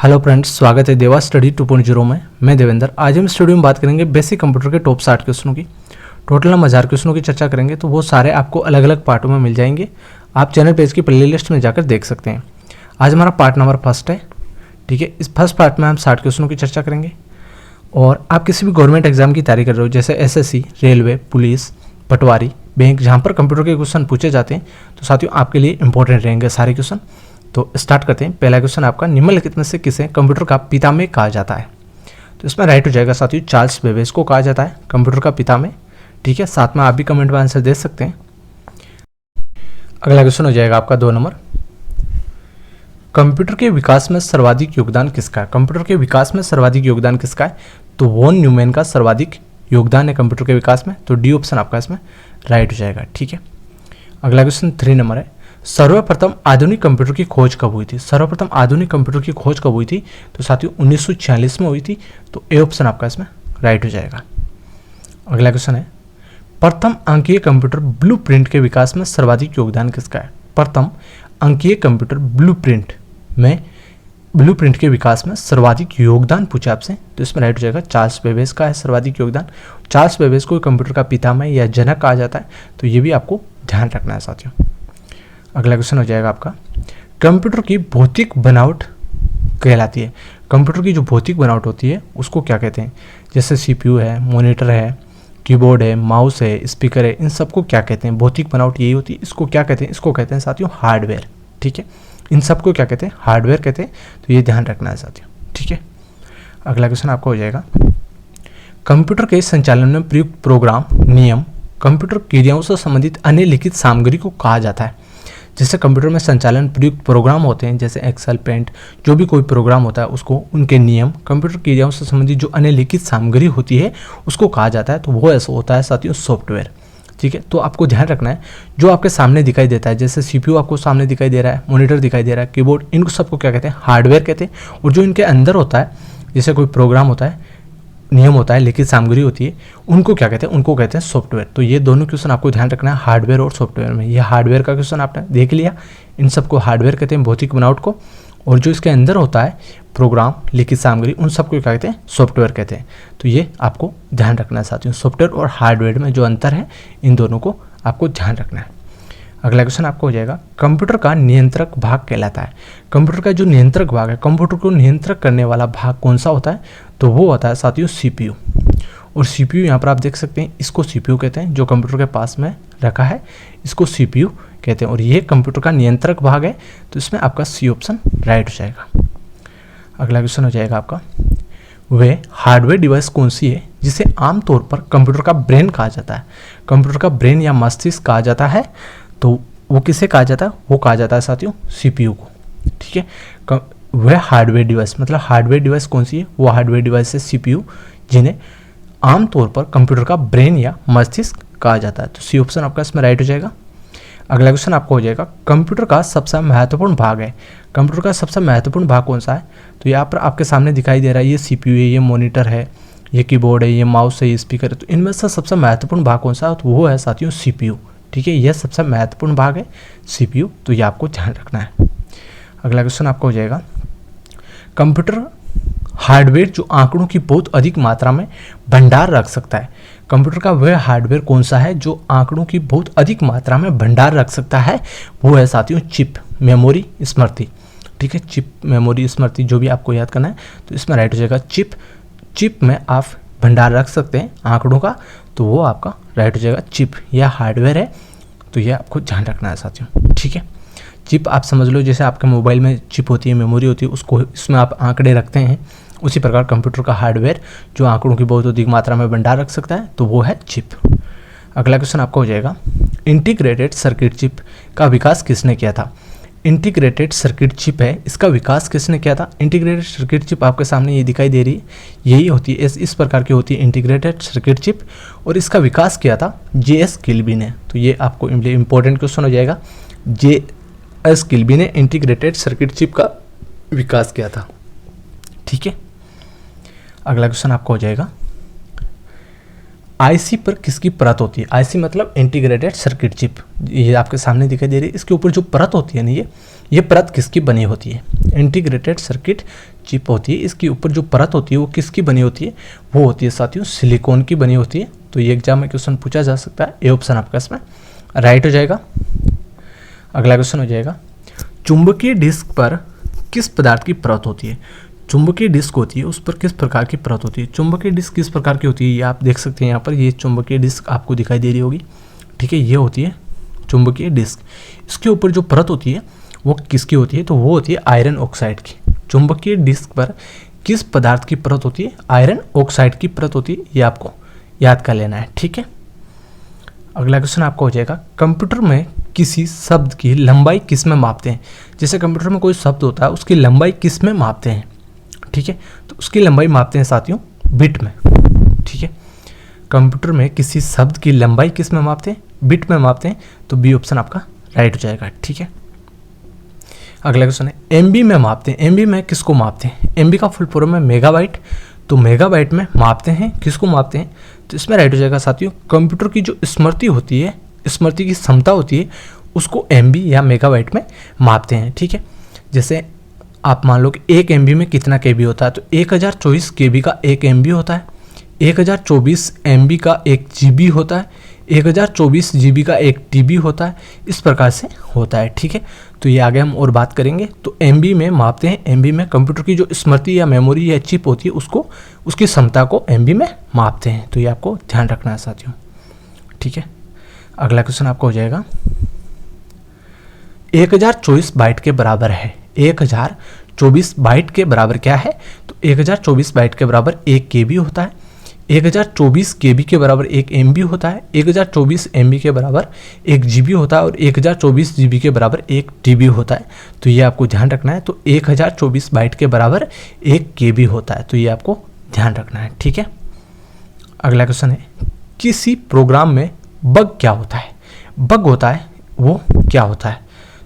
Hello friends, स्वागत है देवा स्टडी 2.0 में। मैं देवेंद्र। आज हम स्टूडियो में बात करेंगे बेसिक कंप्यूटर के टॉप 60 क्वेश्चनों की। टोटल हम 1000 क्वेश्चनों की चर्चा करेंगे, तो वो सारे आपको अलग अलग पार्टों में मिल जाएंगे। आप चैनल पेज की प्ले लिस्ट में जाकर देख सकते हैं। आज हमारा पार्ट नंबर फर्स्ट है, ठीक है। इस फर्स्ट पार्ट में हम 60 क्वेश्चनों की चर्चा करेंगे। और आप किसी भी गवर्नमेंट एग्जाम की तैयारी कर रहे हो, जैसे SSC, रेलवे, पुलिस, पटवारी, बैंक, जहाँ पर कंप्यूटर के क्वेश्चन पूछे जाते हैं, तो साथियों आपके लिए इंपॉर्टेंट रहेंगे सारे क्वेश्चन। तो स्टार्ट करते हैं। पहला क्वेश्चन आपका, निम्नलिखित में से किसे कंप्यूटर का पितामह कहा जाता है? तो इसमें राइट हो जाएगा साथियों, चार्ल्स बेबेज को कहा जाता है कंप्यूटर का पितामह, ठीक है। साथ में आप भी कमेंट में आंसर दे सकते हैं। अगला क्वेश्चन हो जाएगा आपका 2 नंबर, कंप्यूटर के विकास में सर्वाधिक योगदान किसका है? कंप्यूटर के विकास में सर्वाधिक योगदान किसका है? तो वॉन न्यूमैन का सर्वाधिक योगदान है कंप्यूटर के विकास में। तो डी ऑप्शन आपका इसमें राइट हो जाएगा, ठीक है। अगला क्वेश्चन 3 नंबर है, सर्वप्रथम आधुनिक कंप्यूटर की खोज कब हुई थी? सर्वप्रथम आधुनिक कंप्यूटर की खोज कब हुई थी? तो साथियों 1946 में हुई थी। तो ए ऑप्शन आपका इसमें राइट हो जाएगा। अगला क्वेश्चन है, प्रथम अंकीय कंप्यूटर ब्लूप्रिंट के विकास में सर्वाधिक योगदान किसका है? प्रथम अंकीय कंप्यूटर ब्लूप्रिंट के विकास में सर्वाधिक योगदान पूछा आपसे, तो इसमें राइट हो जाएगा चार्ल्स बेबेज का है सर्वाधिक योगदान। चार्ल्स बेबेज को कंप्यूटर का पितामह या जनक कहा जाता है, तो ये भी आपको ध्यान रखना है साथियों। अगला क्वेश्चन हो जाएगा आपका, कंप्यूटर की भौतिक बनावट कहलाती है। कंप्यूटर की जो भौतिक बनावट होती है उसको क्या कहते हैं? जैसे CPU है, मॉनिटर है, कीबोर्ड है, माउस है, स्पीकर है, इन सबको क्या कहते हैं? भौतिक बनावट यही होती है। इसको क्या कहते हैं? इसको कहते हैं साथियों हार्डवेयर, ठीक है। इन सबको क्या कहते हैं? हार्डवेयर कहते हैं। तो ये ध्यान रखना है साथियों, ठीक है। अगला क्वेश्चन आपका हो जाएगा, कंप्यूटर के संचालन में प्रयुक्त प्रोग्राम, नियम, कंप्यूटर क्रियाओं से संबंधित अन्य लिखित सामग्री को कहा जाता है। जैसे कंप्यूटर में संचालन प्रयुक्त प्रोग्राम होते हैं, जैसे एक्सेल, पेंट, जो भी कोई प्रोग्राम होता है उसको, उनके नियम, कंप्यूटर क्रियाओं से संबंधित जो अन्य लिखित सामग्री होती है उसको कहा जाता है। तो वो ऐसा होता है साथियों सॉफ्टवेयर, ठीक है। तो आपको ध्यान रखना है, जो आपके सामने दिखाई देता है, जैसे CPU आपको सामने दिखाई दे रहा है, मॉनिटर दिखाई दे रहा है, कीबोर्ड, इनको सबको क्या कहते हैं? हार्डवेयर कहते हैं। और जो इनके अंदर होता है, जैसे कोई प्रोग्राम होता है, नियम होता है, लिखित सामग्री होती है, उनको क्या कहते हैं? उनको कहते हैं सॉफ्टवेयर। तो ये दोनों क्वेश्चन आपको ध्यान रखना है, हार्डवेयर और सॉफ्टवेयर में। ये हार्डवेयर का क्वेश्चन आपने देख लिया, इन सबको हार्डवेयर कहते हैं, भौतिक बनावट को। और जो इसके अंदर होता है प्रोग्राम, लिखित सामग्री, उन सबको क्या कहते हैं? सॉफ्टवेयर कहते हैं। तो ये आपको ध्यान रखना है साथियों, सॉफ्टवेयर और हार्डवेयर में जो अंतर है, इन दोनों को आपको ध्यान रखना है। अगला क्वेश्चन आपको हो जाएगा, कंप्यूटर का नियंत्रक भाग कहलाता है। कंप्यूटर का जो नियंत्रक भाग है, कंप्यूटर को नियंत्रित करने वाला भाग कौन सा होता है? तो वो होता है साथियों CPU। और CPU यहाँ पर आप देख सकते हैं, इसको CPU कहते हैं, जो कंप्यूटर के पास में रखा है इसको CPU कहते हैं। और ये कंप्यूटर का नियंत्रक भाग है, तो इसमें आपका C ऑप्शन राइट हो जाएगा। अगला क्वेश्चन हो जाएगा आपका, वे हार्डवेयर डिवाइस कौन सी है जिसे आमतौर पर कंप्यूटर का ब्रेन कहा जाता है? कंप्यूटर का ब्रेन या मस्तिष्क कहा जाता है, तो वो किसे कहा जाता है? वो कहा जाता है साथियों CPU को, ठीक है। वह हार्डवेयर डिवाइस, मतलब हार्डवेयर डिवाइस कौन सी है? वो हार्डवेयर डिवाइस है CPU, जिन्हें आमतौर पर कंप्यूटर का ब्रेन या मस्तिष्क कहा जाता है। तो C ऑप्शन आपका इसमें राइट हो जाएगा। अगला क्वेश्चन आपको हो जाएगा, कंप्यूटर का सबसे महत्वपूर्ण भाग है। कंप्यूटर का सबसे महत्वपूर्ण भाग कौन सा है? तो यहाँ पर आपके सामने दिखाई दे रहा है, ये CPU है, ये मॉनिटर है, ये कीबोर्ड है, ये माउस है, ये स्पीकर है। तो इनमें से सबसे महत्वपूर्ण भाग कौन सा है? तो वो है साथियों CPU, ठीक है। यह सबसे महत्वपूर्ण भाग है CPU, तो ये आपको ध्यान रखना है। अगला क्वेश्चन आपका हो जाएगा, कंप्यूटर हार्डवेयर जो आंकड़ों की बहुत अधिक मात्रा में भंडार रख सकता है। कंप्यूटर का वह हार्डवेयर कौन सा है जो आंकड़ों की बहुत अधिक मात्रा में भंडार रख सकता है? वो है साथियों चिप, मेमोरी, स्मृति, ठीक है। चिप, मेमोरी, स्मृति, जो भी आपको याद करना है, तो इसमें राइट हो जाएगा चिप। चिप में आप भंडार रख सकते हैं आंकड़ों का, तो वो आपका राइट हो जाएगा चिप। यह हार्डवेयर है, तो ये आपको ध्यान रखना है साथियों, ठीक है। चिप आप समझ लो, जैसे आपके मोबाइल में चिप होती है, मेमोरी होती है, उसको इसमें आप आंकड़े रखते हैं, उसी प्रकार कंप्यूटर का हार्डवेयर जो आंकड़ों की बहुत अधिक मात्रा में भंडार रख सकता है, तो वो है चिप। अगला क्वेश्चन आपका हो जाएगा, इंटीग्रेटेड सर्किट चिप का विकास किसने किया था? इंटीग्रेटेड सर्किट चिप है, इसका विकास किसने किया था? इंटीग्रेटेड सर्किट चिप आपके सामने ये दिखाई दे रही है, यही होती है, इस प्रकार की होती है इंटीग्रेटेड सर्किट चिप। और इसका विकास किया था JS किल्बी ने। तो ये आपको इंपॉर्टेंट क्वेश्चन हो जाएगा, JS किल्बी ने इंटीग्रेटेड सर्किट चिप का विकास किया था, ठीक है। अगला क्वेश्चन आपका हो जाएगा, IC पर किसकी परत होती है? IC मतलब इंटीग्रेटेड सर्किट चिप, ये आपके सामने दिखाई दे रही है, इसके ऊपर जो परत होती है ना, ये परत किसकी बनी होती है? इंटीग्रेटेड सर्किट चिप होती है। इसके ऊपर जो परत होती है वो किसकी बनी होती है, वो होती है साथियों सिलिकॉन की बनी होती है। तो ये एग्जाम में क्वेश्चन पूछा जा सकता है, ए ऑप्शन आपका इसमें राइट हो जाएगा। अगला क्वेश्चन हो जाएगा, चुंबकीय डिस्क पर किस पदार्थ की परत होती है। चुंबकीय डिस्क होती है उस पर किस प्रकार की परत होती है। चुंबकीय डिस्क किस प्रकार की होती है, ये आप देख सकते हैं यहाँ पर, ये चुंबकीय डिस्क आपको दिखाई दे रही होगी, ठीक है, ये होती है चुंबकीय डिस्क। इसके ऊपर जो परत होती है वो किसकी होती है, तो वो होती है आयरन ऑक्साइड की। चुंबकीय डिस्क पर किस पदार्थ की परत होती है, आयरन ऑक्साइड की परत होती है, ये आपको याद कर लेना है, ठीक है। अगला क्वेश्चन आपका हो जाएगा, कंप्यूटर में किसी शब्द की लंबाई किस में मापते हैं। जैसे कंप्यूटर में कोई शब्द होता है उसकी लंबाई किस में मापते हैं, ठीक है, तो उसकी लंबाई मापते हैं साथियों बिट में, ठीक है। कंप्यूटर में किसी शब्द की लंबाई किस में मापते हैं, बिट में मापते हैं, तो बी ऑप्शन आपका राइट हो जाएगा, ठीक है। अगला क्वेश्चन है, एमबी में मापते हैं। एमबी में किसको मापते हैं, एमबी का फुल फॉर्म है मेगाबाइट, तो मेगाबाइट में मापते हैं, किसको मापते हैं, तो इसमें राइट हो जाएगा साथियों कंप्यूटर की जो स्मृति होती है, स्मृति की क्षमता होती है, उसको एमबी या मेगाबाइट में मापते हैं, ठीक है। जैसे आप मान लो कि 1 MB में कितना केबी होता है, तो 1024 केबी का 1 MB होता है, 1024 MB का 1 GB होता है, 1024 GB का 1 TB होता है, इस प्रकार से होता है, ठीक है। तो ये आगे हम और बात करेंगे। तो MB में मापते हैं, MB में कंप्यूटर की जो स्मृति या मेमोरी या चिप होती है उसको, उसकी क्षमता को MB में मापते हैं, तो ये आपको ध्यान रखना है साथियों, ठीक है। अगला क्वेश्चन आपका हो जाएगा, 1024 बाइट के बराबर है। 1024 बाइट के बराबर क्या है, तो 1024 बाइट के बराबर 1 KB होता है, 1024 KB के बराबर 1 MB होता है, 1024 MB के बराबर 1 GB होता है और 1024 GB के बराबर 1 TB होता है। तो ये आपको ध्यान रखना है। तो 1024 बाइट के बराबर 1 KB होता है, तो ये आपको ध्यान रखना है, ठीक है। अगला क्वेश्चन है, किसी प्रोग्राम में बग क्या होता है। बग होता है वो क्या होता है,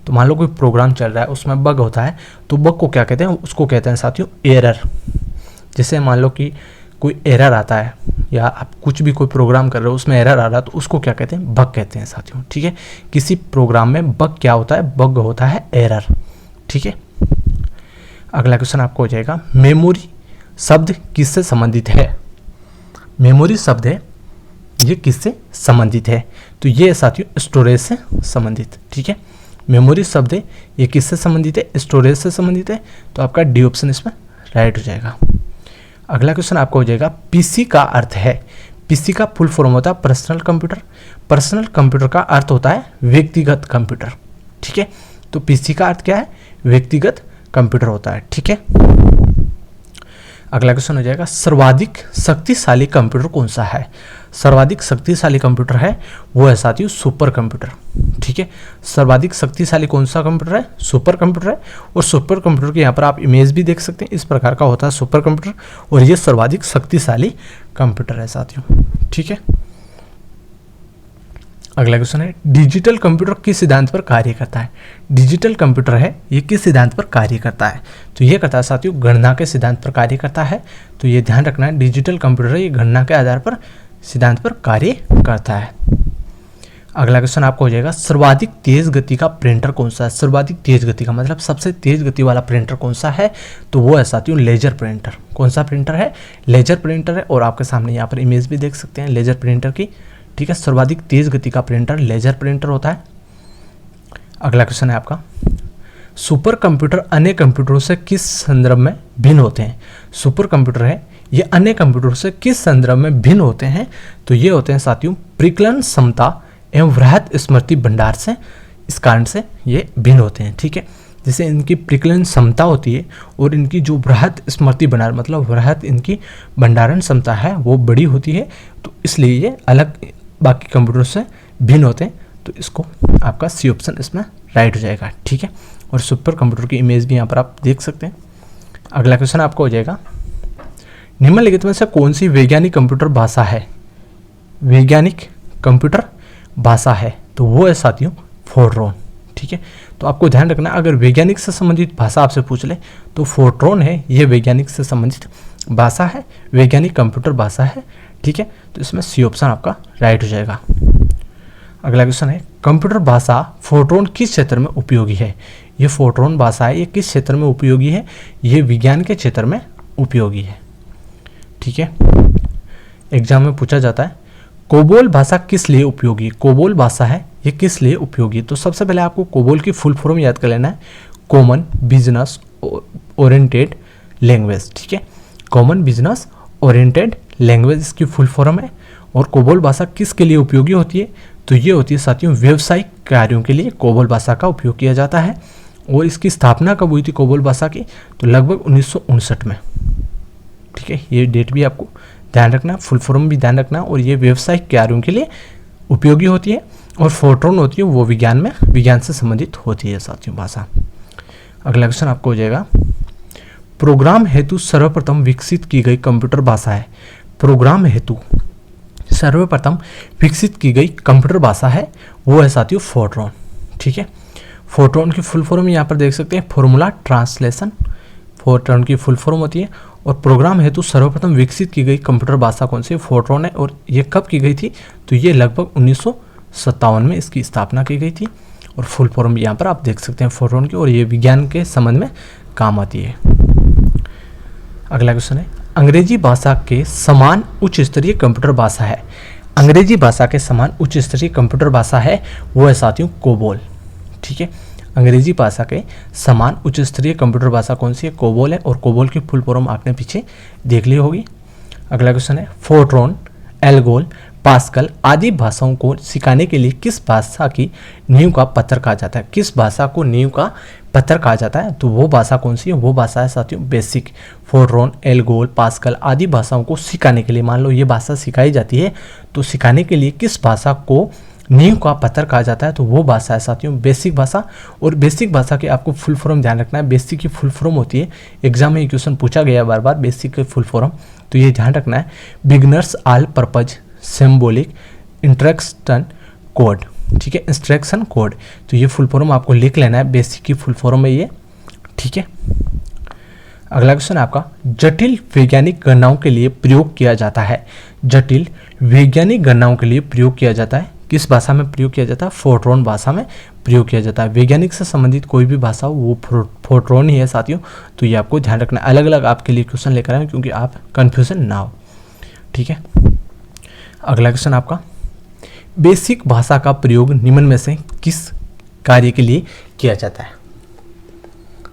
तो मान लो कोई प्रोग्राम चल रहा है उसमें बग होता है, तो बग को क्या कहते हैं, उसको कहते हैं साथियों एरर। जैसे मान लो कि कोई एरर आता है या आप कुछ भी कोई प्रोग्राम कर रहे हो उसमें एरर आ रहा है, तो उसको क्या कहते हैं, बग कहते हैं साथियों, ठीक है। किसी प्रोग्राम में बग क्या होता है, बग होता है एरर, ठीक है। अगला क्वेश्चन आपको हो जाएगा, मेमोरी शब्द किससे संबंधित है। मेमोरी शब्द है ये किससे संबंधित है, तो ये साथियों स्टोरेज से संबंधित, ठीक है। मेमोरी शब्द है ये किससे संबंधित है, स्टोरेज से संबंधित है, तो आपका डी ऑप्शन इसमें राइट हो जाएगा। अगला क्वेश्चन आपका हो जाएगा, पीसी का अर्थ है। पीसी का फुल फॉर्म होता है पर्सनल कंप्यूटर। पर्सनल कंप्यूटर का अर्थ होता है व्यक्तिगत कंप्यूटर, ठीक है। तो पीसी का अर्थ क्या है, व्यक्तिगत कंप्यूटर होता है, ठीक है। अगला क्वेश्चन हो जाएगा, सर्वाधिक शक्तिशाली कंप्यूटर कौन सा है। सर्वाधिक शक्तिशाली कंप्यूटर है वो है साथियों सुपर कंप्यूटर, ठीक है। सर्वाधिक शक्तिशाली कौन सा कंप्यूटर है, सुपर कंप्यूटर है। और सुपर कंप्यूटर के यहाँ पर आप इमेज भी देख सकते हैं, इस प्रकार का होता है सुपर कंप्यूटर, और ये सर्वाधिक शक्तिशाली कंप्यूटर है साथियों, ठीक है। अगला क्वेश्चन है, डिजिटल कंप्यूटर किस सिद्धांत पर कार्य करता है। डिजिटल कंप्यूटर है ये किस सिद्धांत पर कार्य करता है, तो ये करता है साथियों गणना के सिद्धांत पर कार्य करता है। तो ये ध्यान रखना है, डिजिटल कंप्यूटर है ये गणना के आधार पर सिद्धांत पर कार्य करता है। अगला क्वेश्चन आपको हो जाएगा, सर्वाधिक तेज गति का प्रिंटर कौन सा है। सर्वाधिक तेज गति का मतलब सबसे तेज गति वाला प्रिंटर कौन सा है, तो वो है साथियों लेजर प्रिंटर। कौन सा प्रिंटर है, लेजर प्रिंटर है। और आपके सामने यहाँ पर इमेज भी देख सकते हैं लेजर प्रिंटर की, ठीक है। सर्वाधिक तेज गति का प्रिंटर लेजर प्रिंटर होता है। अगला क्वेश्चन है आपका, सुपर कंप्यूटर अन्य कंप्यूटरों से किस संदर्भ में भिन्न होते हैं। सुपर कंप्यूटर है ये अन्य कंप्यूटरों से किस संदर्भ में भिन्न होते हैं, तो ये होते हैं साथियों परिकलन क्षमता एवं वृहत स्मृति भंडार से, इस कारण से ये भिन्न होते हैं, ठीक है। जैसे इनकी परिकलन क्षमता होती है और इनकी जो वृहत स्मृति भंडार मतलब वृहत इनकी भंडारण क्षमता है वो बड़ी होती है, तो इसलिए ये अलग बाकी कंप्यूटर से भिन्न होते हैं। तो इसको आपका सी ऑप्शन इसमें राइट हो जाएगा, ठीक है। और सुपर कंप्यूटर की इमेज भी यहाँ पर आप देख सकते हैं। अगला क्वेश्चन आपका हो जाएगा, निम्नलिखित में से कौन सी वैज्ञानिक कंप्यूटर भाषा है। वैज्ञानिक कंप्यूटर भाषा है तो वो है साथियों फोर्ट्रॉन, ठीक है। तो आपको ध्यान रखना, अगर वैज्ञानिक से संबंधित भाषा आपसे पूछ ले तो फोर्ट्रॉन है ये वैज्ञानिक से संबंधित भाषा है, वैज्ञानिक कंप्यूटर भाषा है, ठीक है। तो इसमें सी ऑप्शन आपका राइट हो जाएगा। अगला क्वेश्चन है, कंप्यूटर भाषा फोर्ट्रॉन किस क्षेत्र में उपयोगी है। ये फोरट्रॉन भाषा है, ये किस क्षेत्र में उपयोगी है, ये विज्ञान के क्षेत्र में उपयोगी है। ठीक है, एग्जाम में पूछा जाता है कोबोल भाषा किस लिए उपयोगी, कोबोल भाषा है ये किस लिए उपयोगी। तो सबसे पहले आपको कोबोल की फुल फॉर्म याद कर लेना है, कॉमन बिजनेस ओरिएंटेड लैंग्वेज। ठीक है, कॉमन बिजनेस ओरिएंटेड लैंग्वेज इसकी फुल फॉर्म है। और कोबोल भाषा किसके लिए उपयोगी होती है, तो ये होती है साथियों व्यावसायिक कार्यों के लिए कोबोल भाषा का उपयोग किया जाता है। और इसकी स्थापना कब हुई थी कोबोल भाषा की, तो लगभग 1959 में। ठीक है, ये डेट भी आपको ध्यान रखना, फुल फॉर्म भी ध्यान रखना। और ये व्यावसायिक कार्यों के लिए उपयोगी होती है। और फोरट्रॉन होती है वो विज्ञान से संबंधित होती है साथियों भाषा। अगला क्वेश्चन आपको हो जाएगा, प्रोग्राम हेतु सर्वप्रथम विकसित की गई कंप्यूटर भाषा है। प्रोग्राम हेतु सर्वप्रथम विकसित की गई कंप्यूटर भाषा है वो है साथियों फोरट्रॉन। ठीक है, फोरट्रॉन की फुल फॉर्म यहाँ पर देख सकते हैं, फॉर्मूला ट्रांसलेशन फोरट्रॉन की फुल फॉर्म होती है। और प्रोग्राम हेतु सर्वप्रथम विकसित की गई कंप्यूटर भाषा कौन सी है, फोरट्रॉन है। और ये कब की गई थी, तो ये लगभग 1957 में इसकी स्थापना की गई थी। और फुल फॉर्म भी यहाँ पर आप देख सकते हैं फोरट्रॉन की, और ये विज्ञान के संबंध में काम आती है। अगला क्वेश्चन है, अंग्रेजी भाषा के समान उच्च स्तरीय कंप्यूटर भाषा है। अंग्रेजी भाषा के समान उच्च स्तरीय कंप्यूटर भाषा है वो है साथियों कोबोल। ठीक है, अंग्रेजी भाषा के समान उच्च स्तरीय कंप्यूटर भाषा कौन सी है, कोबोल है। और कोबोल की फुल फॉर्म आपने पीछे देख ली होगी। अगला क्वेश्चन है, फोरट्रॉन, एल्गोल, पास्कल आदि भाषाओं को सिखाने के लिए किस भाषा की नींव का पत्थर कहा जाता है। किस भाषा को नींव का पत्थर कहा जाता है, तो वो भाषा कौन सी है, वो भाषा है साथियों बेसिक। फोरट्रॉन, एल्गोल, पास्कल आदि भाषाओं को सिखाने के लिए, मान लो ये भाषा सिखाई जाती है, तो सिखाने के लिए किस भाषा को नींव का पत्थर कहा जाता है, तो वो भाषा है साथियों बेसिक भाषा। और बेसिक भाषा के आपको फुल फॉर्म ध्यान रखना है, बेसिक की फुल फॉर्म होती है, एग्जाम में क्वेश्चन पूछा गया बार बार बेसिक की फुल फॉर्म, तो ये ध्यान रखना है, beginners all purpose symbolic instruction code. ठीक है, इंस्ट्रक्शन कोड, तो ये फुल फॉर्म आपको लिख लेना है, बेसिक की फुल फॉर्म है ये। ठीक है, अगला क्वेश्चन आपका, जटिल वैज्ञानिक गणनाओं के लिए प्रयोग किया जाता है। जटिल वैज्ञानिक गणनाओं के लिए प्रयोग किया जाता है, किस भाषा में प्रयोग किया जाता है, फोरट्रॉन भाषा में प्रयोग किया जाता है। वैज्ञानिक से संबंधित कोई भी भाषा हो वो फोरट्रॉन ही है साथियों, तो ये आपको ध्यान रखना, अलग अलग आपके लिए क्वेश्चन लेकर आए क्योंकि आप कंफ्यूजन ना हो। ठीक है, अगला क्वेश्चन आपका, बेसिक भाषा का प्रयोग निम्न में से किस कार्य के लिए किया जाता है।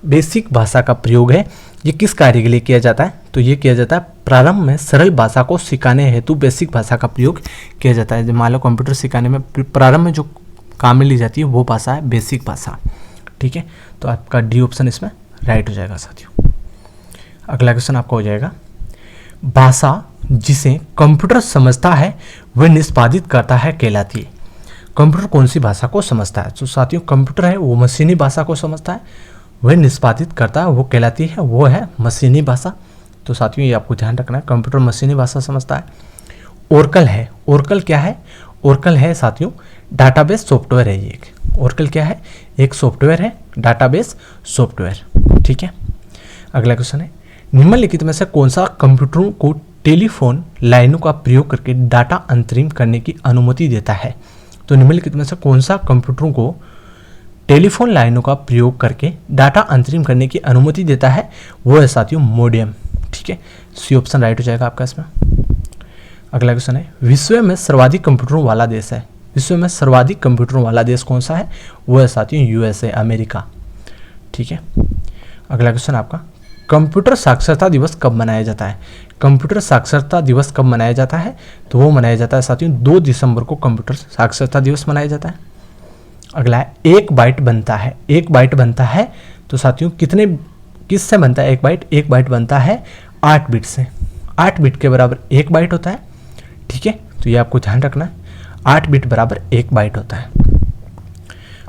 बेसिक भाषा का प्रयोग है ये किस कार्य के लिए किया जाता है, तो ये किया जाता है प्रारंभ में सरल भाषा को सिखाने हेतु बेसिक भाषा का प्रयोग किया जाता है। मान लो कंप्यूटर सिखाने में प्रारंभ में जो काम में ली जाती है वो भाषा है बेसिक भाषा। ठीक है, तो आपका डी ऑप्शन इसमें राइट हो जाएगा साथियों। अगला क्वेश्चन आपका हो जाएगा, भाषा जिसे कंप्यूटर समझता है वह निष्पादित करता है कहलाती है। कंप्यूटर कौन सी भाषा को समझता है, तो साथियों कंप्यूटर है वो मशीनी भाषा को समझता है, वह निष्पादित करता है वो कहलाती है, वो है मशीनी भाषा। तो साथियों ये आपको ध्यान रखना है, कंप्यूटर मशीनी भाषा समझता है। ओरेकल है, ओरेकल क्या है, ओरेकल है साथियों डाटाबेस सॉफ्टवेयर है। ये एक ओरेकल क्या है, एक सॉफ्टवेयर है, डाटाबेस सॉफ्टवेयर। ठीक है, अगला क्वेश्चन है, निम्नलिखित में से कौन सा कंप्यूटरों को टेलीफोन लाइनों का प्रयोग करके डाटा अंतरिम करने की अनुमति देता है। तो निम्नलिखित में से कौन सा कंप्यूटरों को टेलीफोन लाइनों का प्रयोग करके डाटा अंतरिम करने की अनुमति देता है, वो है साथियों मोडेम। ठीक है, सी ऑप्शन राइट हो जाएगा आपका इसमें। अगला क्वेश्चन है, विश्व में सर्वाधिक कंप्यूटरों वाला देश है। विश्व में सर्वाधिक कंप्यूटरों वाला देश कौन सा है, वो है साथियों यूएसए, अमेरिका। ठीक है, अगला क्वेश्चन आपका, कंप्यूटर साक्षरता दिवस कब मनाया जाता है। कंप्यूटर साक्षरता दिवस कब मनाया जाता है, तो वो मनाया जाता है साथियों 2 दिसंबर को कंप्यूटर साक्षरता दिवस मनाया जाता है। अगला है, 1 बाइट बनता है। 1 बाइट बनता है तो साथियों किस से बनता है 1 बाइट, 1 बाइट बनता है 8 बिट से। 8 बिट के बराबर 1 बाइट होता है। ठीक है, तो ये आपको ध्यान रखना है, 8 बिट बराबर 1 बाइट होता है।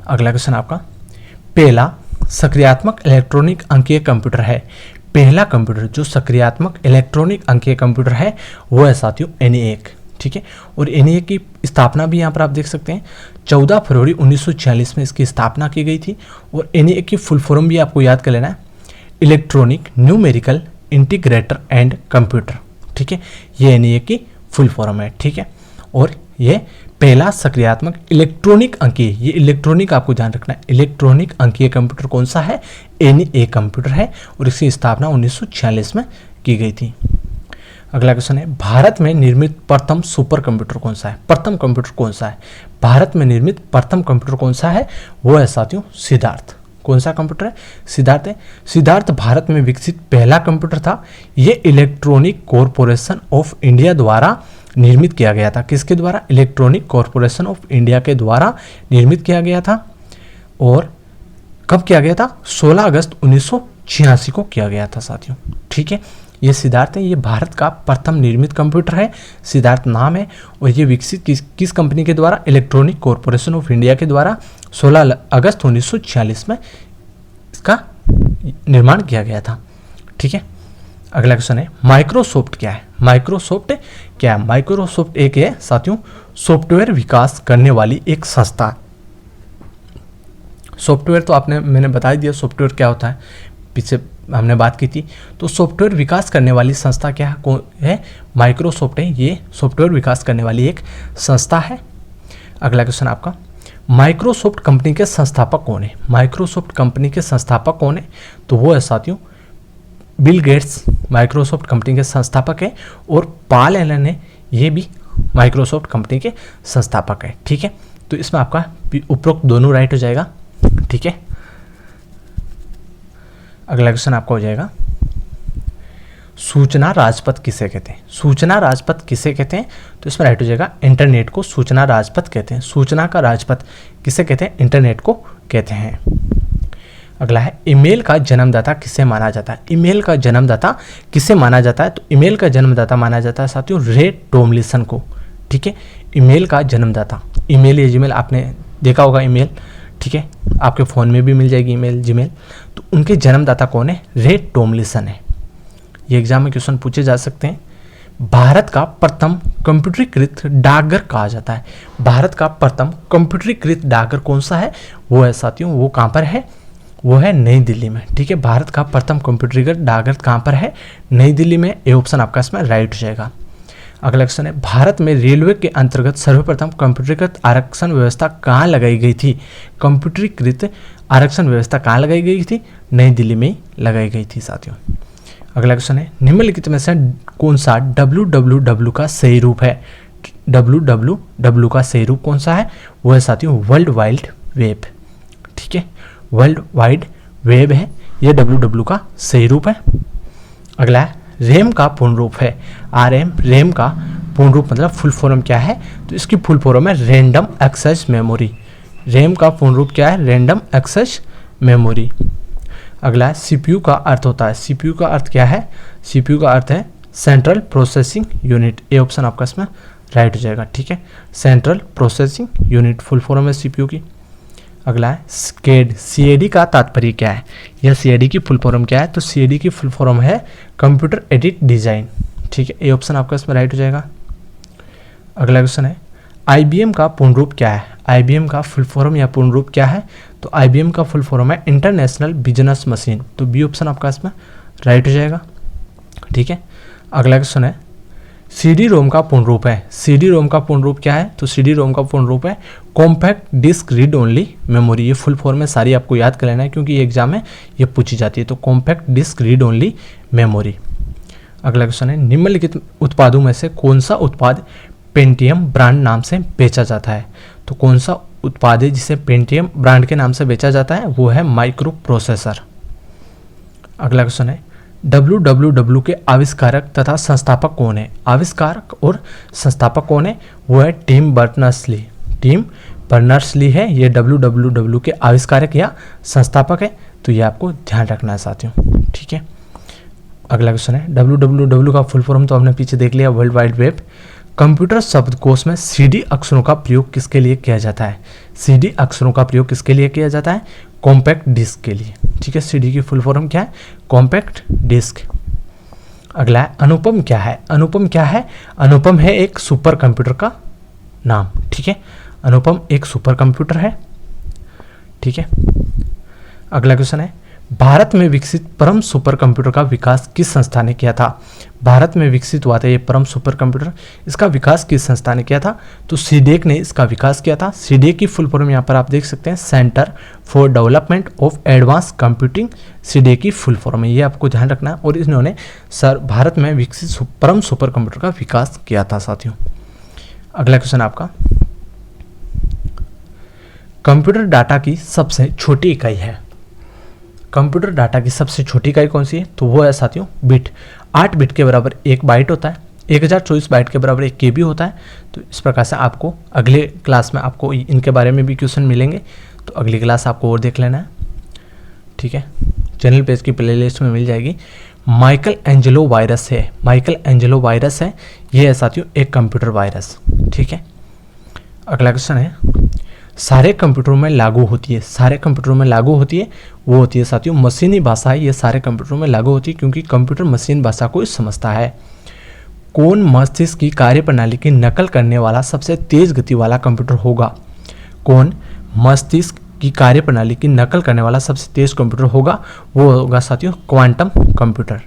अगला क्वेश्चन आपका, पहला सक्रियात्मक इलेक्ट्रॉनिक अंकीय कंप्यूटर है। पहला कंप्यूटर जो सक्रियात्मक इलेक्ट्रॉनिक अंकीय कंप्यूटर है वो है साथियों ENIAC। ठीक है, और ENIAC की स्थापना भी यहाँ पर आप देख सकते हैं 14 फरवरी 1946 में इसकी स्थापना की गई थी। और ENIAC की फुल फॉर्म भी आपको याद कर लेना है, electronic numerical integrator and computer. ठीक है, ये ENIAC की फुल फॉर्म है। ठीक है, और ये पहला सक्रियात्मक इलेक्ट्रॉनिक अंकीय, ये इलेक्ट्रॉनिक आपको ध्यान रखना है, इलेक्ट्रॉनिक अंकीय कंप्यूटर कौन सा है, NA कंप्यूटर है और इसकी स्थापना 1946 में की गई थी। अगला क्वेश्चन है, भारत में निर्मित प्रथम सुपर कंप्यूटर कौन सा है, प्रथम कंप्यूटर कौन सा है, भारत में निर्मित प्रथम कंप्यूटर कौन सा है, वो है साथियों सिद्धार्थ। कौन सा कंप्यूटर है, सिद्धार्थ है। सिद्धार्थ भारत में विकसित पहला कंप्यूटर था। ये इलेक्ट्रॉनिक कॉरपोरेशन ऑफ इंडिया द्वारा निर्मित किया गया था। किसके द्वारा, इलेक्ट्रॉनिक कॉरपोरेशन ऑफ इंडिया के द्वारा निर्मित किया गया था। और कब किया गया था, 16 अगस्त 1986 को किया गया था साथियों। ठीक है, ये सिद्धार्थ है, ये भारत का प्रथम निर्मित कंप्यूटर है, सिद्धार्थ नाम है। और ये विकसित किस कंपनी के द्वारा, इलेक्ट्रॉनिक कॉरपोरेशन ऑफ इंडिया के द्वारा 16 अगस्त 1946 में इसका निर्माण किया गया था। ठीक है, अगला क्वेश्चन है, माइक्रोसॉफ्ट क्या है, माइक्रोसॉफ्ट क्या है, माइक्रोसॉफ्ट एक है साथियों सॉफ्टवेयर विकास करने वाली एक संस्था। सॉफ्टवेयर तो मैंने बता दिया सॉफ्टवेयर क्या होता है, पीछे हमने बात की थी। तो सॉफ्टवेयर विकास करने वाली संस्था क्या है, माइक्रोसॉफ्ट है, ये सॉफ्टवेयर विकास करने वाली एक संस्था है। अगला क्वेश्चन आपका, माइक्रोसॉफ्ट कंपनी के संस्थापक कौन है, माइक्रोसॉफ्ट कंपनी के संस्थापक कौन है, तो वो है साथियों बिल गेट्स, माइक्रोसॉफ्ट कंपनी के संस्थापक है। और पॉल एलन है, ये भी माइक्रोसॉफ्ट कंपनी के संस्थापक है। ठीक है, तो इसमें आपका उपरोक्त दोनों राइट हो जाएगा। ठीक है, अगला क्वेश्चन आपका हो जाएगा, सूचना राजपथ किसे कहते हैं, सूचना राजपथ किसे कहते हैं, तो इसमें राइट हो जाएगा इंटरनेट को सूचना राजपथ कहते हैं। सूचना का राजपथ किसे कहते हैं, इंटरनेट को कहते हैं। अगला है, ईमेल का जन्मदाता किसे माना जाता है, ईमेल का जन्मदाता किसे माना जाता है, तो ईमेल का जन्मदाता माना जाता है साथियों रे टॉमलिंसन को। ठीक है, ईमेल का जन्मदाता, ईमेल या जीमेल आपने देखा होगा ईमेल, ठीक है, आपके फ़ोन में भी मिल जाएगी ईमेल जीमेल, तो उनके जन्मदाता कौन है, रे टॉमलिंसन है। ये एग्जाम में क्वेश्चन पूछे जा सकते हैं। भारत का प्रथम कंप्यूटरीकृत डाकघर कहा जाता है, भारत का प्रथम कंप्यूटरीकृत डाकघर कौन सा है, वो है साथियों, वो कहाँ पर है, वो है नई दिल्ली में। ठीक है, भारत का प्रथम कंप्यूटरीकृत डाकघर कहाँ पर है, नई दिल्ली में। ये ऑप्शन आपका इसमें राइट हो जाएगा। अगला क्वेश्चन है, भारत में रेलवे के अंतर्गत सर्वप्रथम कंप्यूटरीकृत आरक्षण व्यवस्था कहाँ लगाई गई थी, कंप्यूटरीकृत आरक्षण व्यवस्था कहाँ लगाई गई थी, नई दिल्ली में लगाई गई थी साथियों। अगला क्वेश्चन है, निम्नलिखित में से कौन सा www का सही रूप है, www का सही रूप कौन सा है, वो है साथियों वर्ल्ड वाइड वेब। ठीक है, वर्ल्ड वाइड वेब है, यह www का सही रूप है। अगला है, रैम का पूर्ण रूप है, RM, रैम का पूर्ण रूप मतलब फुल फॉर्म क्या है, तो इसकी फुल फॉर्म है रैंडम एक्सेस मेमोरी। रैम का पूर्ण रूप क्या है, रैंडम एक्सेस मेमोरी। अगला है, CPU का अर्थ होता है, CPU का अर्थ क्या है, CPU का अर्थ है सेंट्रल प्रोसेसिंग यूनिट। ये ऑप्शन आपका इसमें राइट हो जाएगा। ठीक है, central processing unit full form है CPU की। अगला है, SCAD, CAD का तात्पर्य क्या है, यह CAD की फुल फॉर्म क्या है, तो CAD की फुल फॉर्म है कंप्यूटर एडेड डिजाइन। ठीक है, ये ऑप्शन आपका इसमें राइट हो जाएगा। अगला क्वेश्चन है, IBM का पूर्ण रूप क्या है, IBM का फुल फॉर्म या पूर्ण रूप क्या है, तो IBM का फुल फॉर्म है इंटरनेशनल बिजनेस मशीन। तो बी ऑप्शन आपका इसमें राइट हो जाएगा। ठीक है, अगला क्वेश्चन है, CD-ROM का पूर्ण रूप है, CD-ROM का पूर्ण रूप क्या है, तो CD-ROM का पूर्ण रूप है compact disc read only memory. ये फुल फॉर्म है, सारी आपको याद कर लेना है क्योंकि ये एग्जाम में ये पूछी जाती है। तो compact disc read only memory. अगला क्वेश्चन है, निम्नलिखित उत्पादों में से कौन सा उत्पाद पेंटियम ब्रांड नाम से बेचा जाता है, तो कौन सा उत्पाद है जिसे पेंटियम ब्रांड के नाम से बेचा जाता है, वो है माइक्रो प्रोसेसर। अगला क्वेश्चन है, www के आविष्कारक तथा संस्थापक कौन है, आविष्कारक और संस्थापक कौन है, वो है टिम बर्नर्स-ली। टिम बर्नर्स-ली है ये www के आविष्कारक या संस्थापक है, तो ये आपको ध्यान रखना है साथियों। ठीक है, अगला क्वेश्चन है, www का फुल फॉर्म तो हमने पीछे देख लिया, वर्ल्ड वाइड वेब। कंप्यूटर शब्दकोश में CD अक्षरों का प्रयोग किसके लिए किया जाता है, CD अक्षरों का प्रयोग किसके लिए किया जाता है, कॉम्पैक्ट डिस्क के लिए। ठीक है, CD की फुल फॉर्म क्या है, कॉम्पैक्ट डिस्क। अगला है, अनुपम क्या है, अनुपम क्या है, अनुपम है एक सुपर कंप्यूटर का नाम। ठीक है, अनुपम एक सुपर कंप्यूटर है। ठीक है, अगला क्वेश्चन है, भारत में विकसित परम सुपर कंप्यूटर का विकास किस संस्था ने किया था? भारत में विकसित हुआ था ये परम सुपर कंप्यूटर, इसका विकास किस संस्था ने किया था? तो सीडेक ने इसका विकास किया था। सीडेक की फुल फॉर्म यहाँ पर आप देख सकते हैं, centre for development of advance computing, CDAC की फुल फॉर्म है, ये आपको ध्यान रखना है। और इन्होंने भारत में विकसित परम सुपर कंप्यूटर का विकास किया था साथियों। अगला क्वेश्चन आपका, कंप्यूटर डाटा की सबसे छोटी इकाई है। कंप्यूटर डाटा की सबसे छोटी इकाई कौन सी है? तो वो है साथियों बिट। 8 बिट के बराबर 1 बाइट होता है, 1024 बाइट के बराबर 1 KB होता है। तो इस प्रकार से आपको अगले क्लास में आपको इनके बारे में भी क्वेश्चन मिलेंगे, तो अगली क्लास आपको और देख लेना है, ठीक है। चैनल पेज की प्लेलिस्ट में मिल जाएगी। माइकल एंजेलो वायरस है, माइकल एंजेलो वायरस है, ये है साथियों एक कंप्यूटर वायरस, ठीक है। अगला क्वेश्चन है, सारे कंप्यूटरों में लागू होती है, सारे कंप्यूटरों में लागू होती है, वो होती है साथियों मशीनी भाषा है। ये सारे कंप्यूटरों में लागू होती है क्योंकि कंप्यूटर मशीन भाषा को समझता है। कौन मस्तिष्क की कार्यप्रणाली की नकल करने वाला सबसे तेज गति वाला कंप्यूटर होगा? कौन मस्तिष्क की कार्यप्रणाली की नकल करने वाला सबसे तेज कंप्यूटर होगा? वो होगा साथियों क्वांटम कंप्यूटर,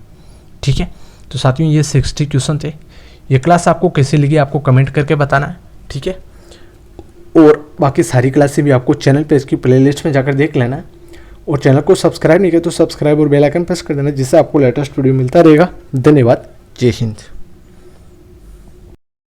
ठीक है। तो साथियों ये 60 क्वेश्चन थे। ये क्लास आपको कैसी लगी आपको कमेंट करके बताना है, ठीक है। और बाकी सारी क्लासें भी आपको चैनल पे इसकी प्लेलिस्ट में जाकर देख लेना है। और चैनल को सब्सक्राइब नहीं किया तो सब्सक्राइब और बेल आइकन प्रेस कर देना, जिससे आपको लेटेस्ट वीडियो मिलता रहेगा। धन्यवाद, जय हिंद।